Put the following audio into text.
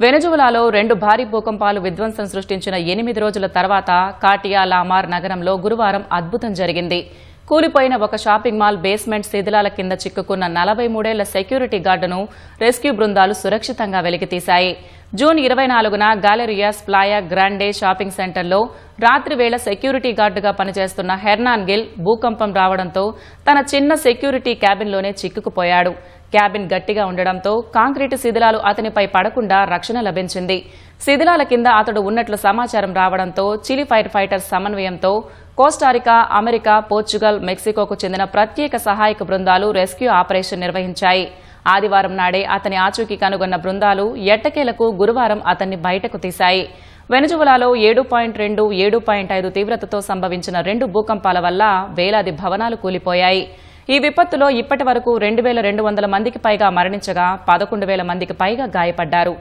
వెనజువలాలో 2 భారీ భూకంపాలు విధ్వంసం సృష్టించిన 8 రోజుల తర్వాత కాటియా లామార్ నగరంలో గురువారం అద్భుతం జరిగింది. కూలిపోయిన ఒక షాపింగ్ మాల్ బేస్మెంట్ శిథిలాల కింద చిక్కుకున్న 43 ఏళ్ల సెక్యూరిటీ గార్డును రెస్క్యూ బృందాలు సురక్షితంగా వెలికితీశాయి. జూన్ 24న గాలెరియాస్ ప్లాయా గ్రాండే షాపింగ్ సెంటర్లో రాత్రి వేళ సెక్యూరిటీ గార్డుగా పనిచేస్తున్న హెర్నాన్ గిల్ భూకంపం రావడంతో తన చిన్న సెక్యూరిటీ క్యాబిన్లోనే చిక్కుకుపోయాడు. క్యాబిన్ గట్టిగా ఉండడంతో కాంక్రీటు శిథిలాలు అతనిపై పడకుండా రక్షణ లభించింది. శిథిలాల కింద అతడు ఉన్నట్లు సమాచారం రావడంతో చిలీ ఫైర్ ఫైటర్స్ సమన్వయంతో కోస్టారికా, అమెరికా, పోర్చుగల్, మెక్సికోకు చెందిన ప్రత్యేక సహాయక బృందాలు రెస్క్యూ ఆపరేషన్ నిర్వహించాయి. ఆదివారం నాడే అతని ఆచూకీ కనుగొన్న బృందాలు ఎట్టకేలకు గురువారం అతన్ని బయటకు తీశాయి. వెనజువలాలో 7.2, 7.5 తీవ్రతతో సంభవించిన 2 భూకంపాల వల్ల వేలాది భవనాలు కూలిపోయాయి. ఈ విపత్తులో ఇప్పటి వరకు 2,200 మందికి పైగా మరణించగా 11,000 మందికి పైగా గాయపడ్డారు.